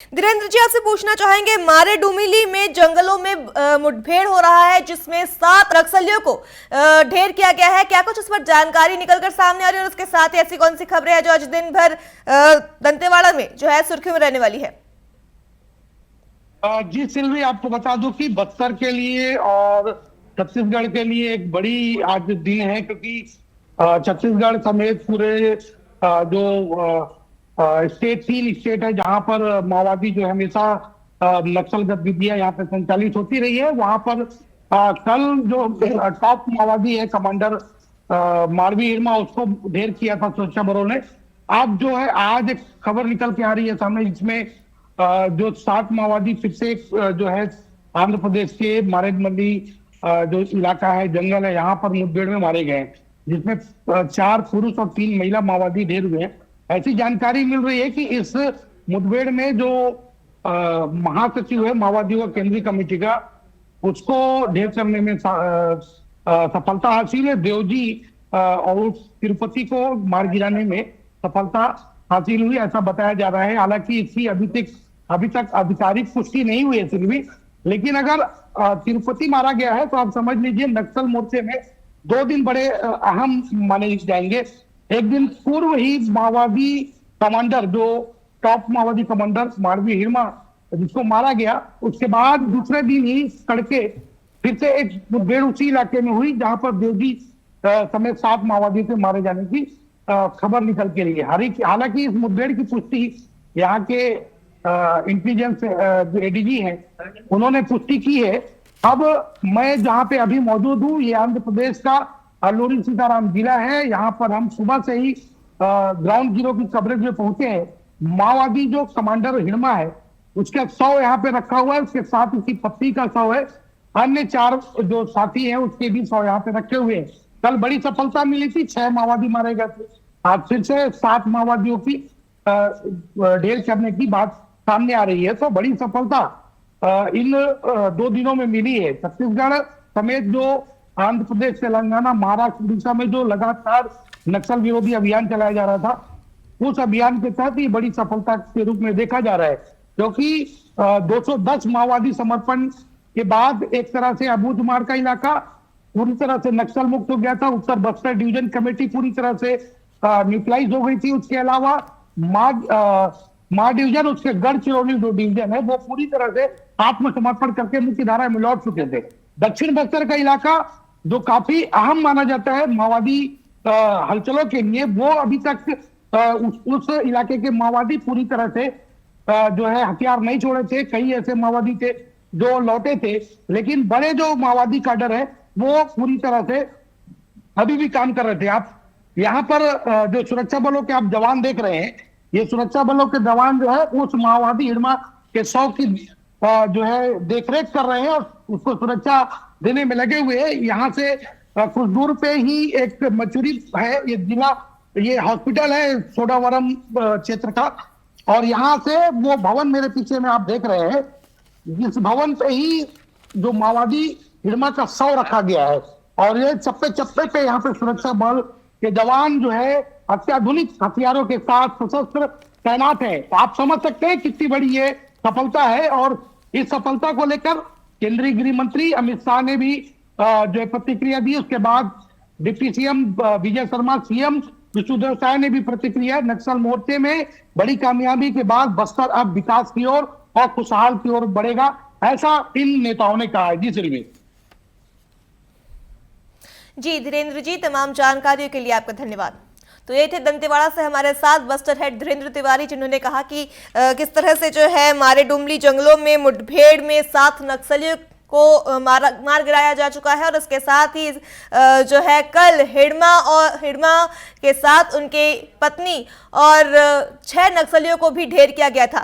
धीरेन्द्र जी, आपसे पूछना चाहेंगे, मारे डुमिली में जंगलों में मुठभेड़ हो रहा है जिसमें 7 नक्सलियों को ढेर किया गया है। क्या कुछ इस पर जानकारी निकलकर सामने आ रही है और उसके साथ ही ऐसी कौन सी खबरें हैं जो आज दिन भर दंतेवाड़ा में जो है सुर्खियों में रहने वाली है? जी सिल्वी, आपको बता दूं कि बस्तर के लिए और छत्तीसगढ़ के लिए एक बड़ी आज दिन है, क्योंकि छत्तीसगढ़ समेत पूरे जो स्टेट 3 स्टेट है जहां पर माओवादी जो है हमेशा नक्सल गतिविधियां यहाँ पे संचालित होती रही है, वहां पर कल जो टॉप माओवादी है कमांडर मारवी हिरमा, उसको ढेर किया था सुरक्षा बलों ने। अब जो है आज एक खबर निकल के आ रही है सामने, जिसमें जो 7 माओवादी फिर से जो है आंध्र प्रदेश के मारेडमल्ली जो इलाका है, जंगल है, यहाँ पर मुठभेड़ में मारे गए, जिसमें 4 पुरुष और 3 महिला माओवादी ढेर हुए हैं। ऐसी जानकारी मिल रही है कि इस मुठभेड़ में जो महासचिव है माओवादियों का केंद्रीय कमेटी का, उसको ढेर करने में सफलता हासिल है। देवजी और तिरुपति को मार गिराने में सफलता हासिल हुई, ऐसा बताया जा रहा है। हालांकि इसकी अभी तक आधिकारिक पुष्टि नहीं हुई है सिल्वी, लेकिन अगर तिरुपति मारा गया है तो आप समझ लीजिए नक्सल मोर्चे में 2 दिन बड़े अहम माने जाएंगे। एक दिन पूर्व ही माओवादी कमांडर, जो टॉप माओवादी कमांडर मारवी हिरमा, जिसको मारा गया, उसके बाद दूसरे दिन ही तड़के फिर से एक मुठभेड़ उसी इलाके में हुई जहां पर देवजी समेत 7 माओवादियों के मारे जाने की खबर निकल के रही है। हालांकि इस मुठभेड़ की पुष्टि यहाँ के इंटेलिजेंस जो एडीजी हैं उन्होंने पुष्टि की है। अब मैं जहां पे अभी मौजूद हूँ, ये आंध्र प्रदेश का अल्लूरी सीताराम जिला है। यहाँ पर हम सुबह से ही ग्राउंड जीरो की कवरेज में पहुंचे हैं। माओवादी जो कमांडर हिरमा है उसका शव यहाँ पे रखा हुआ है, उसके साथ उसकी पत्नी का शव है, अन्य 4 जो साथी हैं उसके भी शव यहाँ पे रखे हुए हैं। कल बड़ी सफलता मिली थी, 6 माओवादी मारे गए थे। आज फिर से 7 माओवादियों की ढेर करने की बात सामने आ रही है, तो बड़ी सफलता इन 2 दिनों में मिली है। छत्तीसगढ़ समेत जो आंध्र प्रदेश, तेलंगाना, महाराष्ट्र, उड़ीसा में जो लगातार नक्सल विरोधी अभियान चलाया जा रहा था, उस अभियान के तहत ये बड़ी सफलता के रूप में देखा जा रहा है, क्योंकि 210 माओवादी समर्पण के बाद एक तरह से अबूझमार का इलाका पूरी तरह से नक्सल मुक्त हो गया था। उत्तर बस्तर डिवीजन कमेटी पूरी तरह से न्यूट्रलाइज हो गई थी। उसके अलावा मार डिवीजन, उसके गढ़चिरौली जो डिवीजन है, वो पूरी तरह से आत्मसमर्पण करके मुख्य धारा में लौट चुके थे। दक्षिण बस्तर का इलाका जो काफी अहम माना जाता है माओवादी हलचलों के लिए, वो अभी तक उस इलाके के माओवादी पूरी तरह से जो है हथियार नहीं छोड़े थे। कई ऐसे माओवादी थे जो लौटे थे, लेकिन बड़े जो माओवादी काडर है वो पूरी तरह से अभी भी काम कर रहे थे। आप यहाँ पर जो सुरक्षा बलों के आप जवान देख रहे हैं, ये सुरक्षा बलों के जवान जो है उस माओवादी हिरमा के शव की जो है देखरेख कर रहे हैं और उसको सुरक्षा देने में लगे हुए हैं। यहाँ से कुछ दूर पे ही एक मचुरी है, ये जिला, ये हॉस्पिटल है सोडावरम क्षेत्र का, और यहाँ से वो भवन मेरे पीछे में आप देख रहे हैं, इस भवन पे ही जो माओवादी हिरमा का शव रखा गया है। और ये चप्पे चप्पे पे यहाँ पे सुरक्षा बल के जवान जो है अत्याधुनिक हथियारों के साथ सशस्त्र तैनात है। तो आप समझ सकते हैं कितनी बड़ी ये सफलता है। और इस सफलता को लेकर केंद्रीय गृह मंत्री अमित शाह ने भी जो प्रतिक्रिया दी। उसके बाद deputy CM Vijay Sharma, CM Vishnudeo Sai ने भी प्रतिक्रिया। नक्सल मोर्चे में बड़ी कामयाबी के बाद बस्तर अब विकास की ओर और खुशहाल की ओर बढ़ेगा, ऐसा इन नेताओं ने कहा है। जी सिल्वी। जी धीरेन्द्र जी, तमाम जानकारियों के लिए आपका धन्यवाद। तो ये थे दंतेवाड़ा से हमारे साथ बस्टर हेड धीरेन्द्र तिवारी, जिन्होंने कहा कि किस तरह से जो है मारे डुमली जंगलों में मुठभेड़ में 7 नक्सलियों को मार गिराया जा चुका है और इसके साथ ही जो है कल हिरमा के साथ उनके पत्नी और 6 नक्सलियों को भी ढेर किया गया था।